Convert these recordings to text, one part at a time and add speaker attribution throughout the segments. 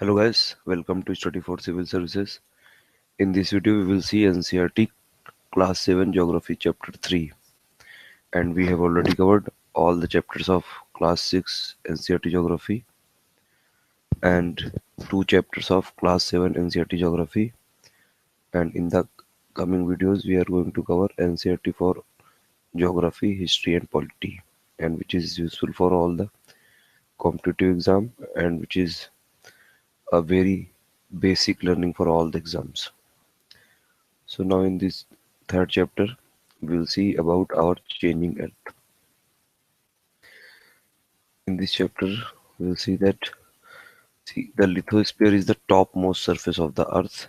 Speaker 1: Hello guys, welcome to Study for Civil Services. In this video we will see Ncert Class 7 Geography Chapter 3, and we have already covered all the chapters of Class 6 Ncert Geography and two chapters of Class 7 Ncert Geography, and in the coming videos we are going to cover Ncert for Geography, History and Polity, and which is useful for all the competitive exam and which is a very basic learning for all the exams. So now in this third chapter, we'll see about our changing Earth. In this chapter, we'll see that the lithosphere is the topmost surface of the Earth,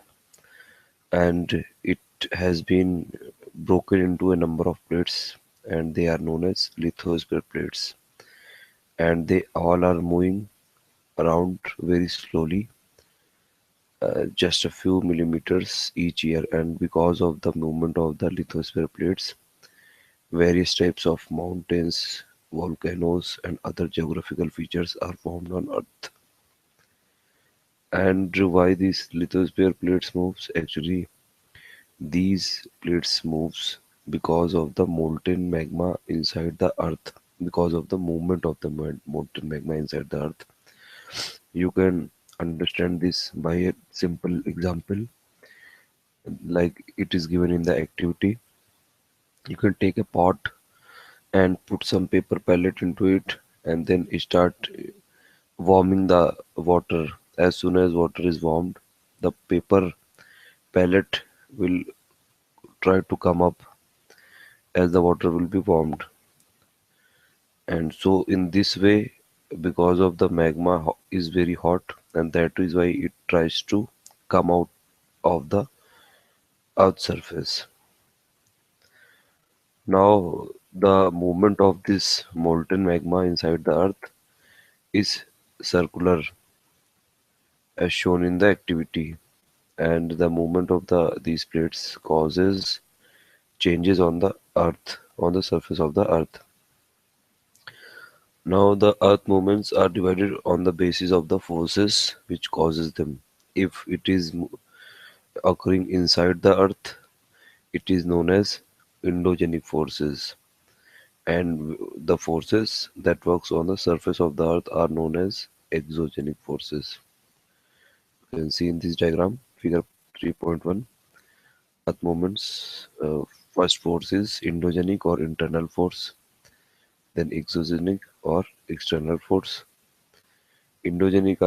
Speaker 1: and it has been broken into a number of plates, and they are known as lithosphere plates, and they all are moving around very slowly, just a few millimeters each year, and because of the movement of the lithosphere plates, various types of mountains, volcanoes, and other geographical features are formed on Earth. And why these lithosphere plates moves? Actually, these plates moves because of the molten magma inside the Earth. Because of the movement of the molten magma inside the Earth, you can understand this by a simple example, like it is given in the activity. You can take a pot and put some paper pellet into it, and then start warming the water. As soon as water is warmed, the paper pellet will try to come up as the water will be warmed. And so in this way, because of the magma is very hot, and that is why it tries to come out of the earth surface. Now the movement of this molten magma inside the earth is circular as shown in the activity, and the movement of these plates causes changes on the earth, on the surface of the earth. Now the earth movements are divided on the basis of the forces which causes them. If it is occurring inside the earth, it is known as endogenic forces, and the forces that works on the surface of the earth are known as exogenic forces. You can see in this diagram, figure 3.1, earth movements. First force is endogenic or internal force, then exogenic or external force. Endogenic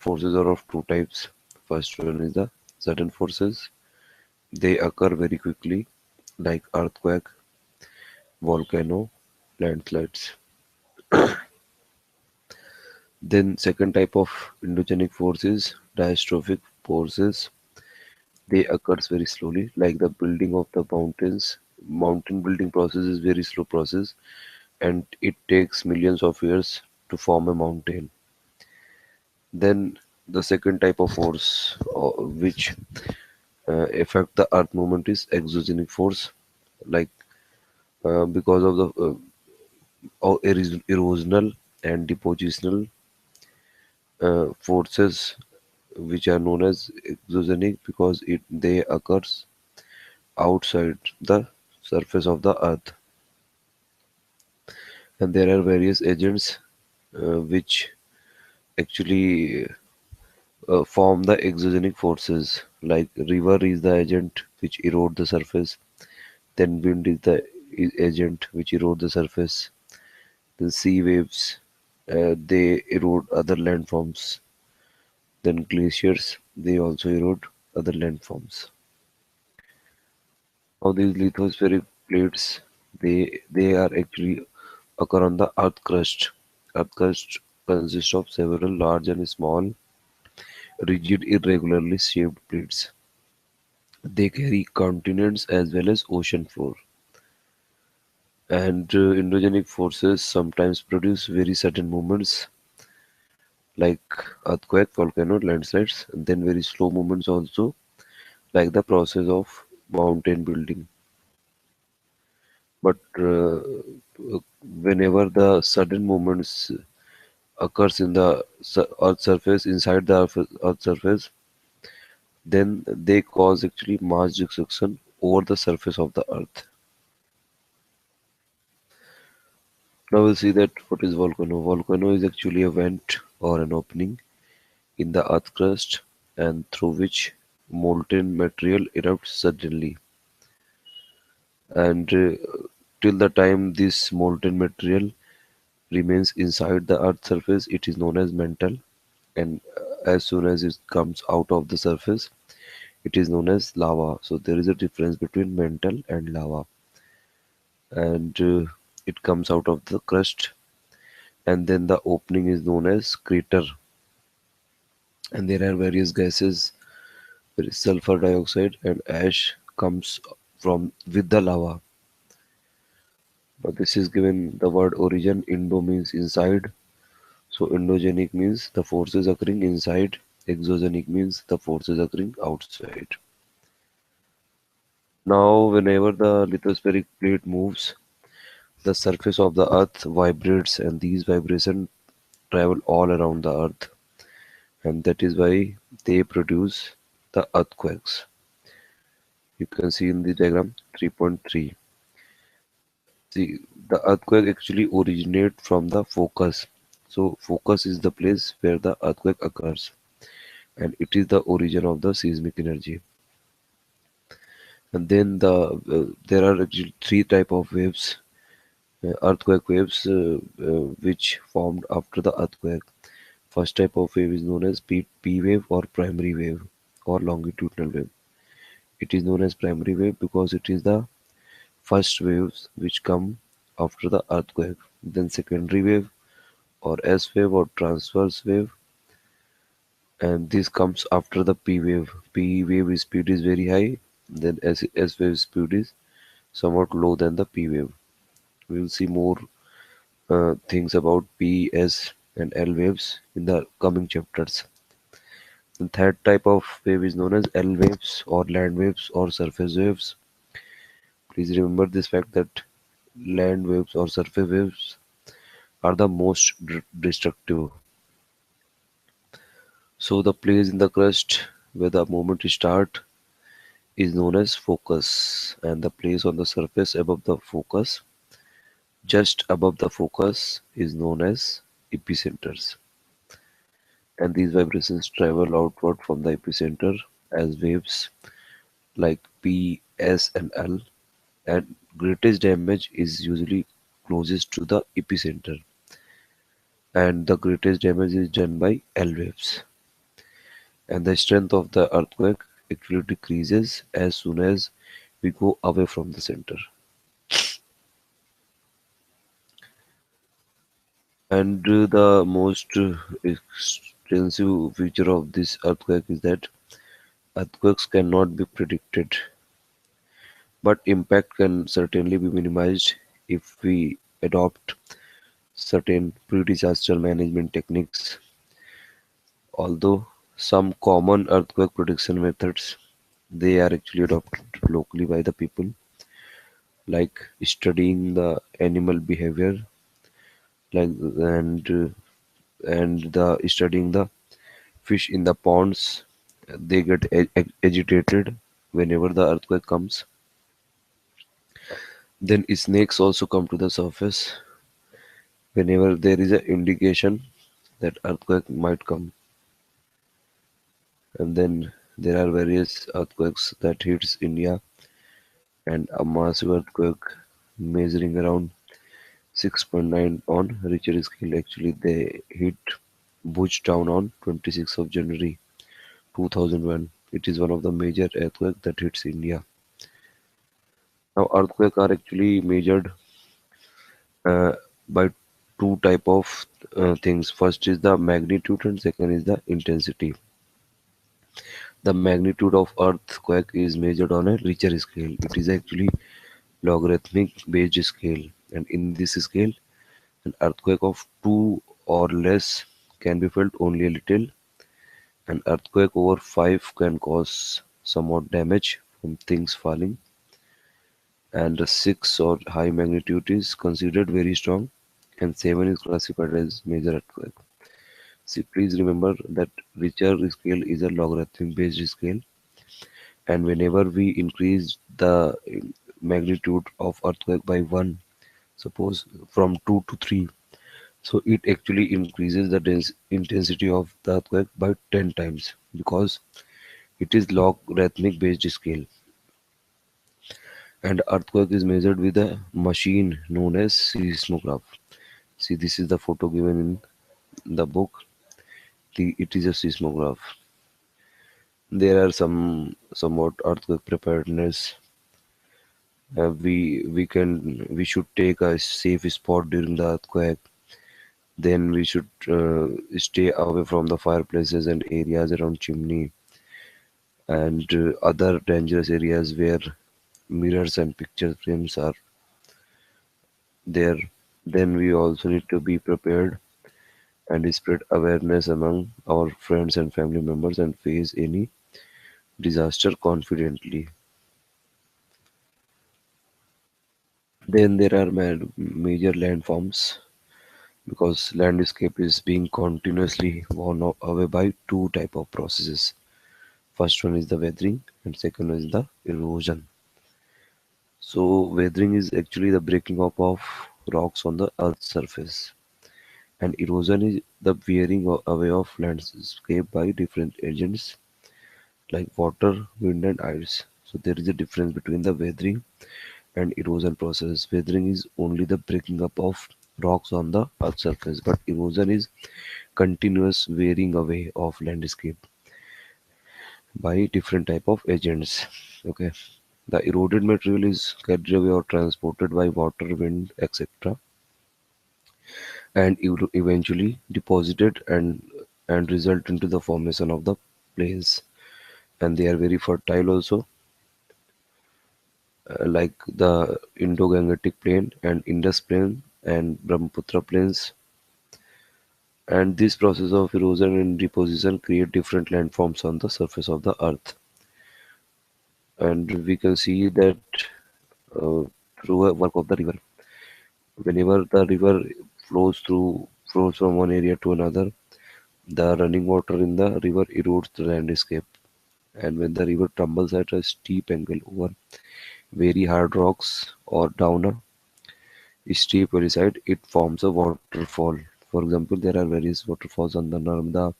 Speaker 1: forces are of two types. First one is the sudden forces. They occur very quickly, like earthquake, volcano, landslides. Then second type of endogenic force is diastrophic forces. They occurs very slowly, like the building of the mountains. Mountain building process is very slow process, and it takes millions of years to form a mountain. Then the second type of force which affect the earth movement is exogenic force, like because of the erosional and depositional forces which are known as exogenic because they occurs outside the surface of the earth, and there are various agents which actually form the exogenic forces, like river is the agent which erode the surface, then wind is the agent which erode the surface, then sea waves, they erode other landforms, then glaciers, they also erode other landforms. Now these lithospheric plates, they are actually occur on the earth crust. Earth crust consists of several large and small, rigid, irregularly shaped plates. They carry continents as well as ocean floor. And endogenic forces sometimes produce very sudden movements like earthquake, volcano, landslides, and then very slow movements also, like the process of mountain building. But whenever the sudden movements occurs in the earth surface, inside the earth surface, then they cause actually mass destruction over the surface of the earth. Now we'll see that what is volcano. Volcano is actually a vent or an opening in the earth crust and through which molten material erupts suddenly. And till the time this molten material remains inside the earth surface, it is known as mantle. And as soon as it comes out of the surface, it is known as lava. So there is a difference between mantle and lava. And it comes out of the crust, and then the opening is known as crater. And there are various gases. There is sulfur dioxide and ash comes from with the lava. Now this is given the word origin. Indo means inside. So endogenic means the forces occurring inside. Exogenic means the forces occurring outside. Now whenever the lithospheric plate moves, the surface of the earth vibrates, and these vibrations travel all around the earth, and that is why they produce the earthquakes. You can see in the diagram 3.3. See, the earthquake actually originate from the focus. So focus is the place where the earthquake occurs, and it is the origin of the seismic energy. And then there are actually three type of waves, earthquake waves, which formed after the earthquake. First type of wave is known as P wave or primary wave or longitudinal wave. It is known as primary wave because it is the first waves which come after the earthquake. Then secondary wave or S wave or transverse wave, and this comes after the P wave. P wave speed is very high, then S wave speed is somewhat low than the P wave. We will see more things about P, S, and L waves in the coming chapters. The third type of wave is known as L waves or land waves or surface waves. Please remember this fact that land waves or surface waves are the most destructive. So the place in the crust where the movement start is known as focus, and the place on the surface above the focus, just above the focus, is known as epicenters. And these vibrations travel outward from the epicenter as waves like P, S, and L, and greatest damage is usually closest to the epicenter, and the greatest damage is done by L waves. And the strength of the earthquake actually decreases as soon as we go away from the center. And the most extensive feature of this earthquake is that earthquakes cannot be predicted, but impact can certainly be minimized if we adopt certain pre-disaster management techniques. Although some common earthquake prediction methods, they are actually adopted locally by the people, like studying the animal behavior, like and the studying the fish in the ponds. They get agitated whenever the earthquake comes. Then snakes also come to the surface whenever there is an indication that earthquake might come. And then there are various earthquakes that hits India, and a massive earthquake measuring around 6.9 on Richter scale. Actually, they hit Bhuj town on 26th of January 2001. It is one of the major earthquake that hits India. Now, earthquake are actually measured uh, by two type of things. First is the magnitude, and second is the intensity. The magnitude of earthquake is measured on a Richter scale. It is actually logarithmic based scale, and in this scale, an earthquake of 2 or less can be felt only a little. An earthquake over 5 can cause somewhat damage from things falling, and a 6 or high magnitude is considered very strong and 7 is classified as major earthquake. See, please remember that Richter scale is a logarithmic based scale, and whenever we increase the magnitude of earthquake by 1, suppose from 2 to 3, so it actually increases the intensity of the earthquake by 10 times because it is logarithmic based scale. And earthquake is measured with a machine known as seismograph. See, this is the photo given in the book. It is a seismograph. There are somewhat earthquake preparedness. We should take a safe spot during the earthquake. Then we should stay away from the fireplaces and areas around chimney and other dangerous areas where mirrors and picture frames are there. Then we also need to be prepared and spread awareness among our friends and family members and face any disaster confidently. Then there are major landforms because landscape is being continuously worn away by two type of processes. First one is the weathering and second one is the erosion. So weathering is actually the breaking up of rocks on the earth's surface, and erosion is the wearing away of landscape by different agents like water, wind and ice. So there is a difference between the weathering and erosion process. Weathering is only the breaking up of rocks on the earth's surface, but erosion is continuous wearing away of landscape by different type of agents. Okay. The eroded material is carried away or transported by water, wind, etc., and eventually deposited and result into the formation of the plains. And they are very fertile also, like the Indo-Gangetic Plain and Indus Plain and Brahmaputra Plains. And this process of erosion and deposition create different landforms on the surface of the earth. And we can see that uh, through a work of the river. Whenever the river flows from one area to another, the running water in the river erodes the landscape. And when the river tumbles at a steep angle over very hard rocks or down a steep hillside, it forms a waterfall. For example, there are various waterfalls on the Narmada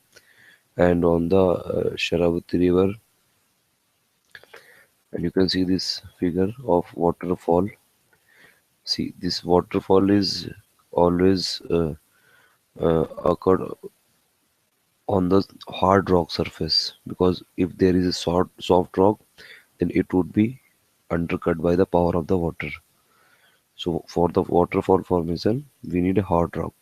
Speaker 1: and on the Sharavati river, and you can see this figure of waterfall. See, this waterfall is always occurred on the hard rock surface because if there is a soft rock, then it would be undercut by the power of the water. So for the waterfall formation, we need a hard rock.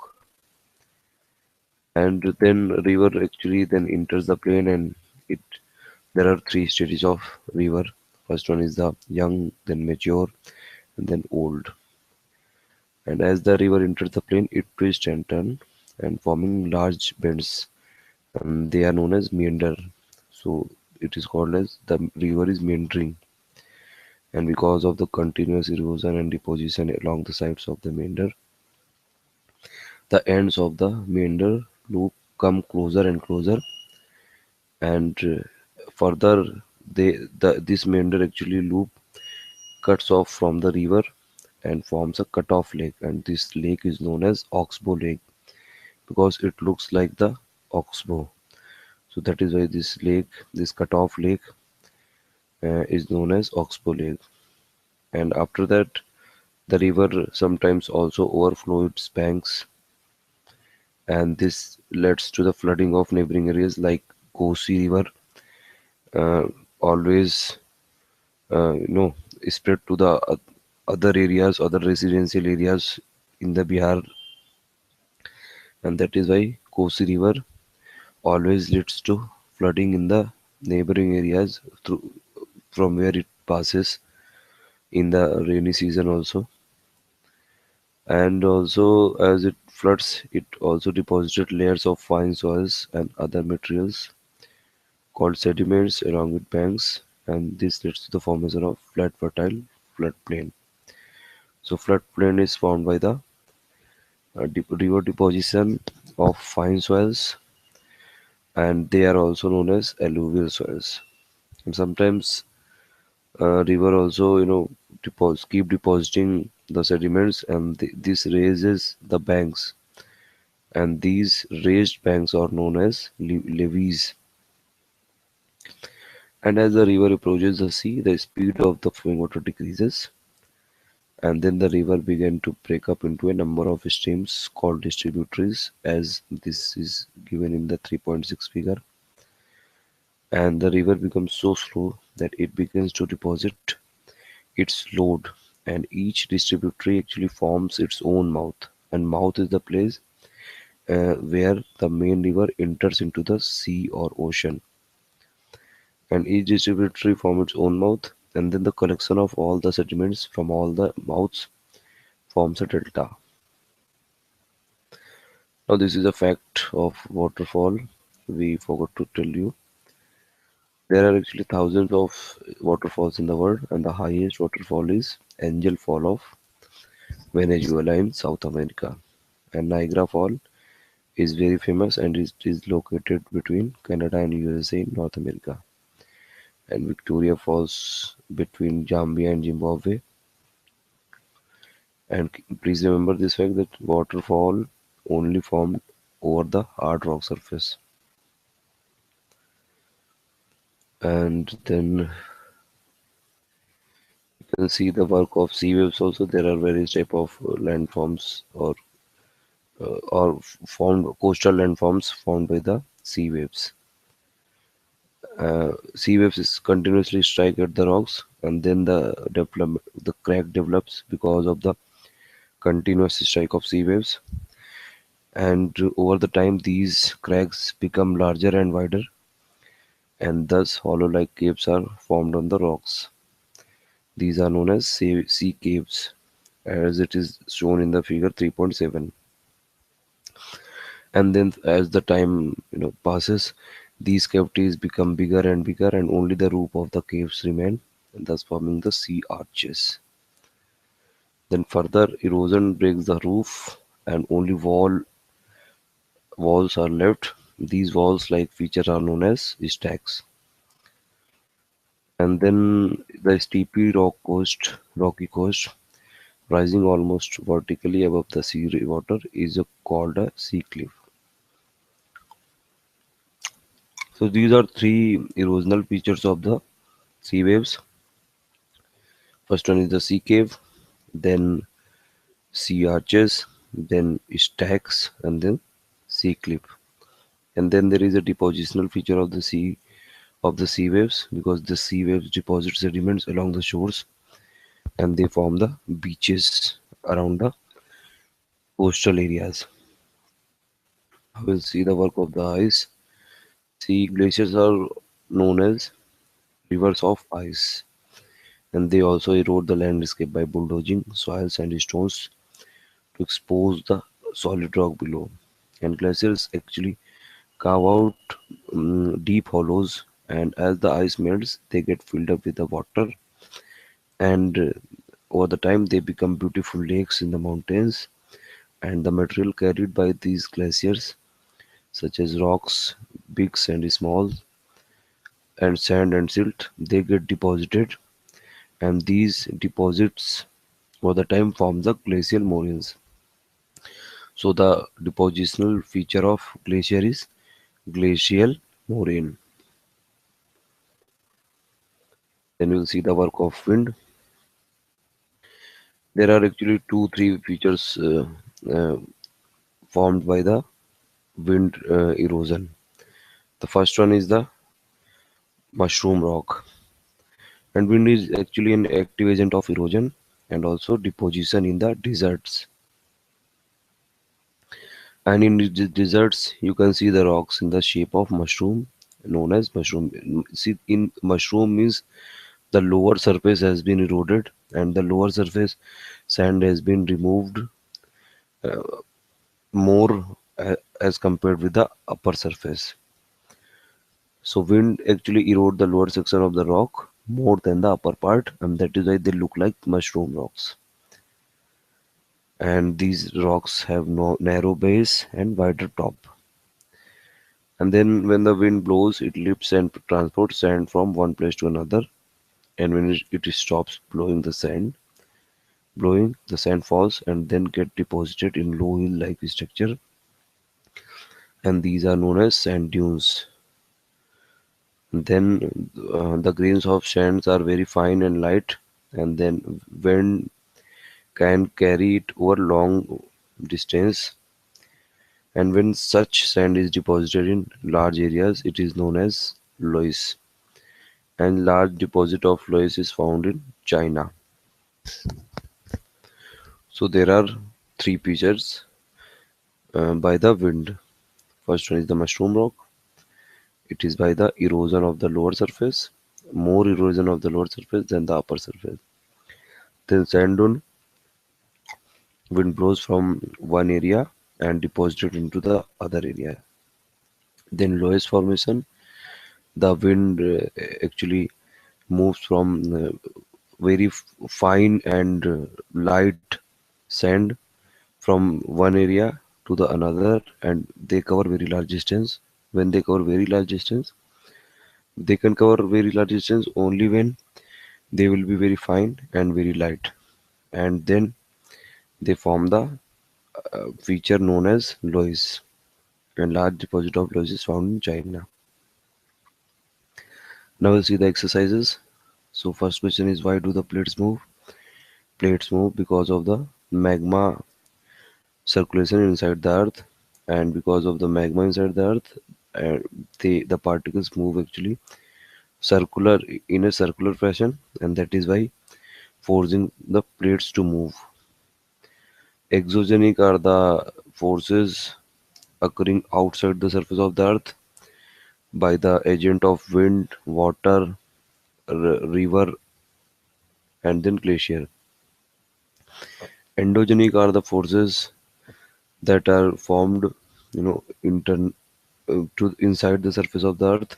Speaker 1: And then river actually then enters the plain and it there are three stages of river. First one is the young, then mature, and then old. And as the river enters the plain, it twists and turns and forming large bends. And they are known as meander. So it is called as the river is meandering. And because of the continuous erosion and deposition along the sides of the meander, the ends of the meander loop come closer and closer, and further this meander actually loop cuts off from the river and forms a cut-off lake, and this lake is known as oxbow lake because it looks like the oxbow. So that is why this cut-off lake, is known as oxbow lake. And after that, the river sometimes also overflow its banks, and this leads to the flooding of neighboring areas like Kosi River, uh, always you know spread to the other areas, other residential areas in the Bihar, and that is why Kosi River always leads to flooding in the neighboring areas through from where it passes in the rainy season also. And also as it floods, it also deposited layers of fine soils and other materials called sediments along with banks, and this leads to the formation of flat fertile floodplain. So floodplain is formed by the river deposition of fine soils, and they are also known as alluvial soils. And sometimes river also, keep depositing the sediments, and this raises the banks, and these raised banks are known as levees. And as the river approaches the sea, the speed of the flowing water decreases, and then the river began to break up into a number of streams called distributaries, as this is given in the 3.6 figure. And the river becomes so slow that it begins to deposit its load, and each distributary actually forms its own mouth, and mouth is the place where the main river enters into the sea or ocean, and each distributary forms its own mouth, and then the collection of all the sediments from all the mouths forms a delta. Now this is a fact of waterfall we forgot to tell you. There are actually thousands of waterfalls in the world, and the highest waterfall is Angel Fall of Venezuela in South America. And Niagara Fall is very famous, and it is located between Canada and USA in North America. And Victoria Falls between Zambia and Zimbabwe. And please remember this fact that waterfall only formed over the hard rock surface. And then you can see the work of sea waves also. There are various type of landforms or formed coastal landforms formed by the sea waves. Sea waves is continuously strike at the rocks, and then the crack develops because of the continuous strike of sea waves. And over the time, these cracks become larger and wider, and thus hollow-like caves are formed on the rocks. These are known as sea caves, as it is shown in the figure 3.7. And then as the time passes, these cavities become bigger and bigger, and only the roof of the caves remain, and thus forming the sea arches. Then further erosion breaks the roof, and only walls are left. These walls like features are known as stacks. And then the rocky coast, rising almost vertically above the sea water, is called a sea cliff. So these are three erosional features of the sea waves. First one is the sea cave, then sea arches, then stacks, and then sea cliff. And then there is a depositional feature of the sea waves, because the sea waves deposit sediments along the shores, and they form the beaches around the coastal areas. We'll see the work of the ice. Sea glaciers are known as rivers of ice, and they also erode the landscape by bulldozing soils and stones to expose the solid rock below. And glaciers actually carve out deep hollows, and as the ice melts, they get filled up with the water, and over the time they become beautiful lakes in the mountains. And the material carried by these glaciers, such as rocks, big and small, and sand and silt, they get deposited, and these deposits over the time form the glacial moraines. So the depositional feature of glacier is glacial moraine. Then we'll see the work of wind. There are actually three features uh, formed by the wind erosion. The first one is the mushroom rock, and wind is actually an active agent of erosion and also deposition in the deserts. And in the deserts, you can see the rocks in the shape of mushroom, known as mushroom. See, in mushroom means the lower surface has been eroded, and the lower surface sand has been removed more as compared with the upper surface. So wind actually erode the lower section of the rock more than the upper part, and that is why they look like mushroom rocks. and these rocks have no narrow base and wider top. And then when the wind blows, it lifts and transports sand from one place to another. And when it stops blowing, the sand falls and then get deposited in low hill-like structure, and these are known as sand dunes. Then the grains of sands are very fine and light, and then wind can carry it over long distance. And when such sand is deposited in large areas, it is known as loess. And large deposit of loess is found in China. So there are three features by the wind. First one is the mushroom rock. It is by the erosion of the lower surface, more erosion of the lower surface than the upper surface. Then sand dune, wind blows from one area and deposits it into the other area. Then loess formation, the wind actually moves from very fine and light sand from one area to the another, and they cover very large distance. When they cover very large distance, they can cover very large distance only when they will be very fine and very light, and then they form the feature known as loess. And large deposit of loess is found in China. Now we'll see the exercises. So first question is, why do the plates move? Plates move because of the magma circulation inside the earth, and because of the magma inside the earth, uh, the particles move actually circular in a circular fashion, and that is why forcing the plates to move. Exogenic are the forces occurring outside the surface of the earth by the agent of wind, water, river, and then glacier. Endogenic are the forces that are formed, intern to inside the surface of the earth.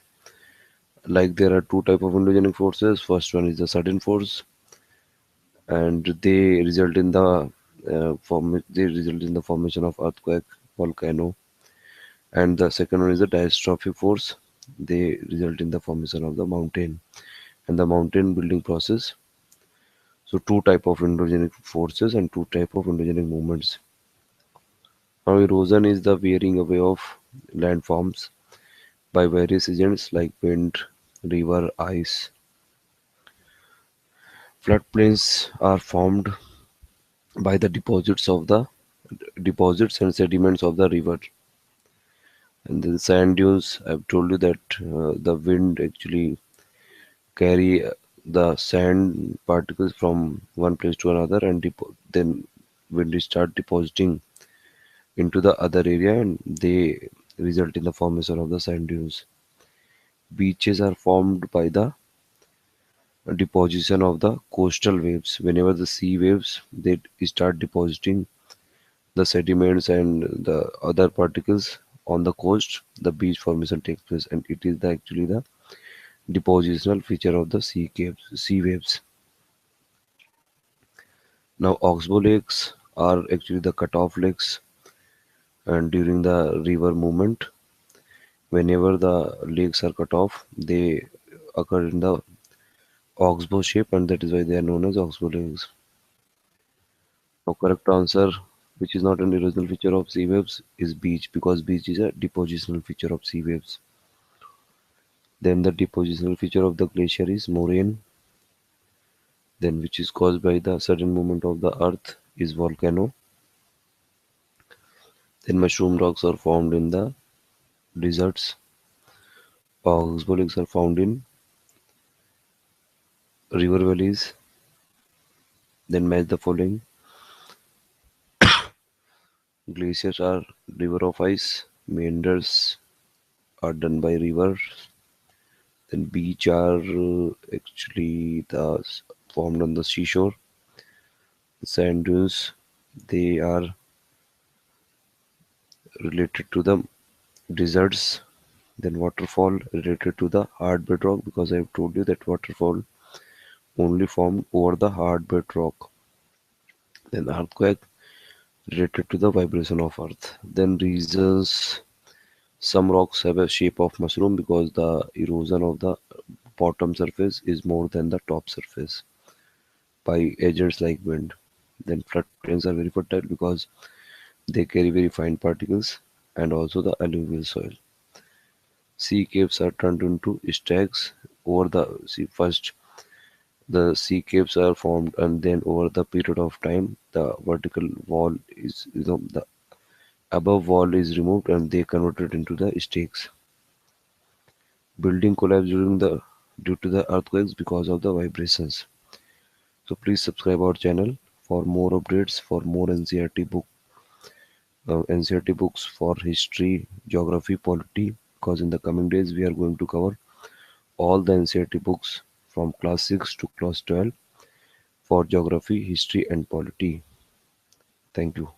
Speaker 1: Like there are two type of endogenic forces. First one is the sudden force, and they result in the formation of earthquake, volcano. And the second one is the diastrophic force. They result in the formation of the mountain and the mountain building process. So two type of endogenic forces and two type of endogenic movements. Now erosion is the wearing away of landforms by various agents like wind, river, ice. Floodplains are formed by the deposits and sediments of the river. And then sand dunes, I've told you that the wind actually carry the sand particles from one place to another, and then when they start depositing into the other area, and they result in the formation of the sand dunes. Beaches are formed by the deposition of the coastal waves. Whenever the sea waves they start depositing the sediments and the other particles on the coast, the beach formation takes place, and it is actually the depositional feature of the sea waves. Now, oxbow lakes are actually the cut-off lakes, and during the river movement, whenever the lakes are cut off, they occur in the oxbow shape, and that is why they are known as oxbow lakes. Now, correct answer, which is not an erosional feature of sea waves, is beach, because beach is a depositional feature of sea waves. Then the depositional feature of the glacier is moraine, then which is caused by the sudden movement of the earth is volcano. Then mushroom rocks are formed in the deserts. Oxbow lakes are found in river valleys. Then match the following. Glaciers are river of ice. Meanders are done by rivers. Then beach are actually formed on the seashore. Sand dunes, they are related to the deserts. Then waterfall related to the hard bedrock, because I have told you that waterfall only formed over the hard bedrock. Then earthquake related to the vibration of Earth. Then reasons some rocks have a shape of mushroom because the erosion of the bottom surface is more than the top surface by agents like wind. Then floodplains are very fertile because they carry very fine particles and also the alluvial soil. Sea caves are turned into stags over the sea. First, the sea caves are formed, and then over the period of time, the vertical wall is, the above wall is removed, and they converted into the stakes. Building collapse during the due to the earthquakes because of the vibrations. So please subscribe our channel for more updates, for more NCRT books for history, geography, polity. Because in the coming days we are going to cover all the NCRT books from class 6 to class 12 for geography, history, and polity. Thank you.